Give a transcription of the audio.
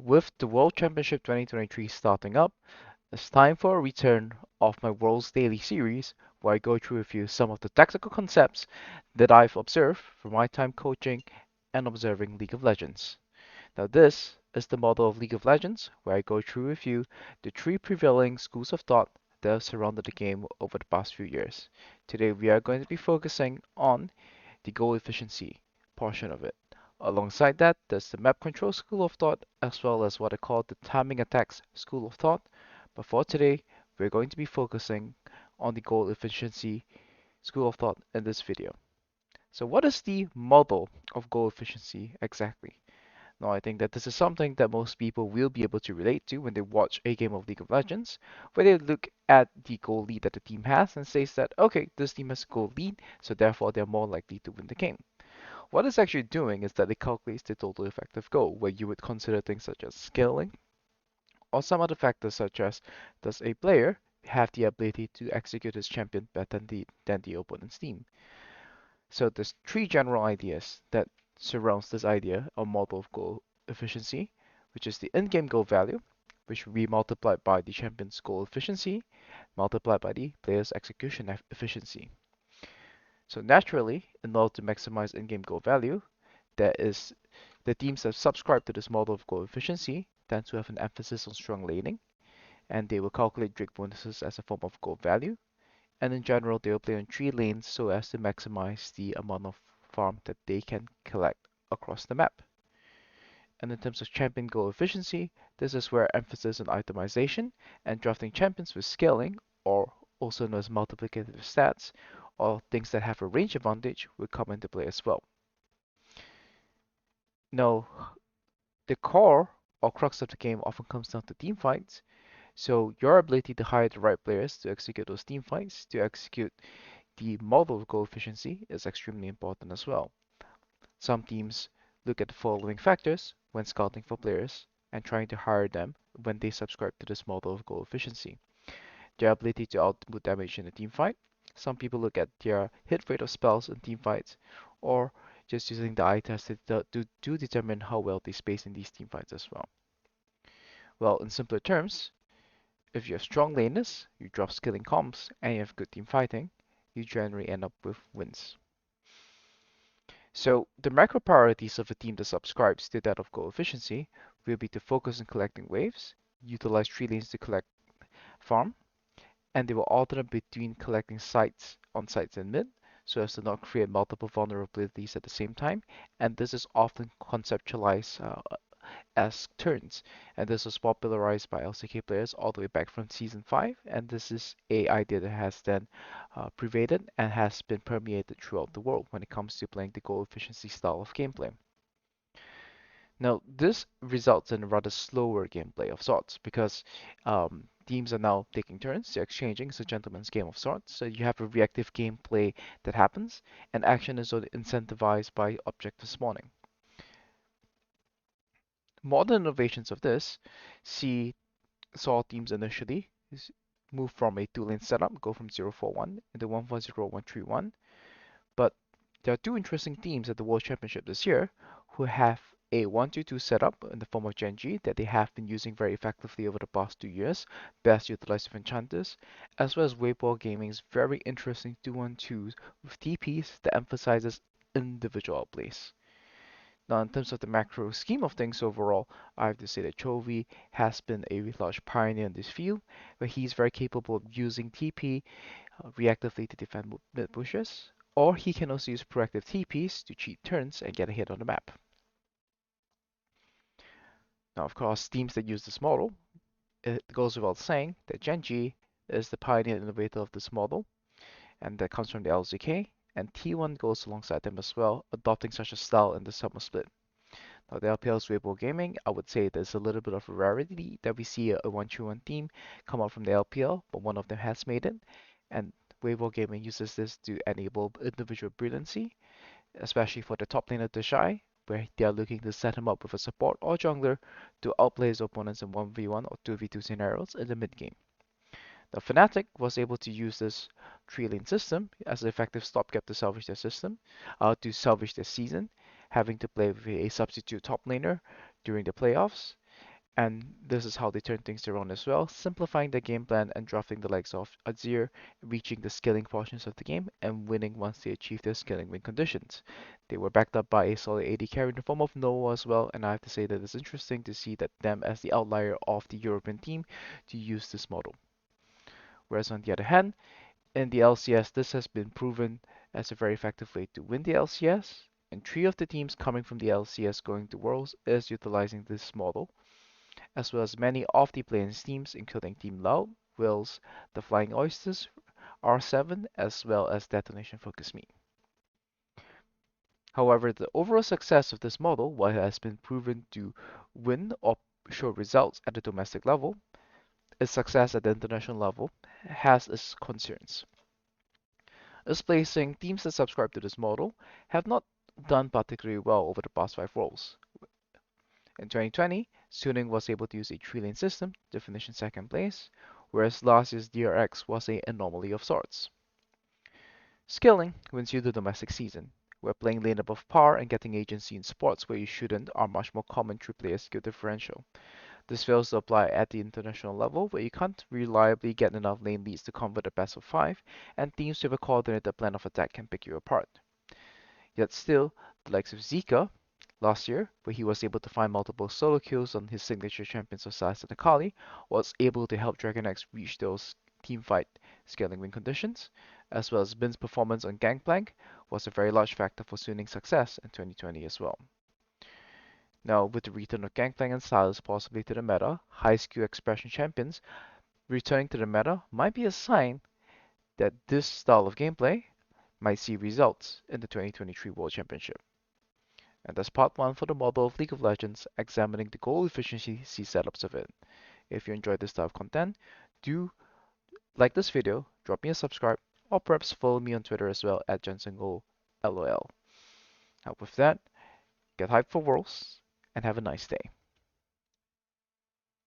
With the World Championship 2023 starting up, it's time for a return of my World's Daily series where I go through with you some of the tactical concepts that I've observed from my time coaching and observing League of Legends. Now, this is the model of League of Legends where I go through with you the three prevailing schools of thought that have surrounded the game over the past few years. Today, we are going to be focusing on the goal efficiency portion of it. Alongside that, there's the map control school of thought, as well as what I call the timing attacks school of thought. But for today, we're going to be focusing on the goal efficiency school of thought in this video. So what is the model of goal efficiency exactly? Now, I think that this is something that most people will be able to relate to when they watch a game of League of Legends, where they look at the goal lead that the team has and says that, okay, this team has a goal lead, so therefore they're more likely to win the game. What it's actually doing is that it calculates the total effective goal, where you would consider things such as scaling or some other factors such as does a player have the ability to execute his champion better than the opponent's team. So there's three general ideas that surrounds this idea or model of goal efficiency, which is the in-game goal value, which will be multiplied by the champion's goal efficiency, multiplied by the player's execution efficiency. So naturally, in order to maximize in-game goal value, there is the teams that subscribe to this model of goal efficiency tend to have an emphasis on strong laning, and they will calculate Drake bonuses as a form of goal value. And in general, they will play on 3 lanes so as to maximize the amount of farm that they can collect across the map. And in terms of champion goal efficiency, this is where emphasis on itemization and drafting champions with scaling, or also known as multiplicative stats, or things that have a range advantage, will come into play as well. Now, the core or crux of the game often comes down to team fights. So your ability to hire the right players to execute those team fights, to execute the model of goal efficiency is extremely important as well. Some teams look at the following factors when scouting for players and trying to hire them when they subscribe to this model of goal efficiency. Their ability to output damage in a team fight. Some people look at their hit rate of spells in team fights, or just using the eye test to determine how well they space in these team fights as well. Well, in simpler terms, if you have strong laners, you drop skilling comps, and you have good team fighting, you generally end up with wins. So the macro priorities of a team that subscribes to that of goal efficiency will be to focus on collecting waves, utilize 3 lanes to collect farm, and they will alternate between collecting sites on sites in mid so as to not create multiple vulnerabilities at the same time. And this is often conceptualized as turns, and this was popularized by LCK players all the way back from season 5, and this is a idea that has then pervaded and has been permeated throughout the world when it comes to playing the goal efficiency style of gameplay. Now, this results in a rather slower gameplay of sorts because teams are now taking turns, they're exchanging, it's a gentleman's game of sorts, so you have a reactive gameplay that happens, and action is sort of incentivized by objective spawning. Modern innovations of this see saw teams initially move from a 2 lane setup, go from 0-4-1 into 1-4-0-1-3-1. But there are two interesting teams at the World Championship this year who have a 1-2-2 setup in the form of Genji that they have been using very effectively over the past 2 years, best utilized of enchanters, as well as Weibo Gaming's very interesting 2-1-2s with TPs that emphasizes individual outplays. Now, in terms of the macro scheme of things overall, I have to say that Chovy has been a large pioneer in this field, where he's very capable of using TP reactively to defend mid pushes, or he can also use proactive TPs to cheat turns and get a hit on the map. Now, of course, teams that use this model, it goes without saying that Genji is the pioneer innovator of this model, and that comes from the LZK, and T1 goes alongside them as well, adopting such a style in the summer split. Now, the LPL's Weibo Gaming, I would say there's a little bit of a rarity that we see a 1-2-1 team come out from the LPL, but one of them has made it. And Weibo Gaming uses this to enable individual brilliancy, especially for the top laner Deshai, where they are looking to set him up with a support or jungler to outplay his opponents in 1v1 or 2v2 scenarios in the mid game. Now, Fnatic was able to use this 3 lane system as an effective stopgap to salvage their system, to salvage their season, having to play with a substitute top laner during the playoffs. And this is how they turn things around as well, simplifying the game plan and drafting the likes of Azir, reaching the scaling portions of the game, and winning once they achieve their scaling win conditions. They were backed up by a solid AD carry in the form of Noah as well, and I have to say that it's interesting to see that them as the outlier of the European team to use this model. Whereas on the other hand, in the LCS, this has been proven as a very effective way to win the LCS, and three of the teams coming from the LCS going to Worlds is utilizing this model, as well as many of the players teams, including Team Loud, Wills, the Flying Oysters, R7, as well as Detonation Focus Me. However, the overall success of this model, while it has been proven to win or show results at the domestic level, its success at the international level has its concerns. As placing teams that subscribe to this model have not done particularly well over the past 5 roles. In 2020, Suning was able to use a 3-lane system to finish in second place, whereas last year's DRX was an anomaly of sorts. Scaling wins you the domestic season, where playing lane above par and getting agency in spots where you shouldn't are much more common through player skill differential. This fails to apply at the international level, where you can't reliably get enough lane leads to convert a best of 5, and teams with a coordinated plan of attack can pick you apart. Yet still, the likes of Zika last year, where he was able to find multiple solo kills on his signature champions of Sylas and Akali, was able to help DragonX reach those teamfight scaling win conditions, as well as Bin's performance on Gangplank was a very large factor for Suning's success in 2020 as well. Now, with the return of Gangplank and Sylas possibly to the meta, high skill expression champions returning to the meta might be a sign that this style of gameplay might see results in the 2023 World Championship. And that's part 1 for the model of League of Legends, examining the goal efficiency setups of it. If you enjoyed this type of content, do like this video, drop me a subscribe, or perhaps follow me on Twitter as well at JensenGo LOL. Now with that, get hyped for Worlds, and have a nice day.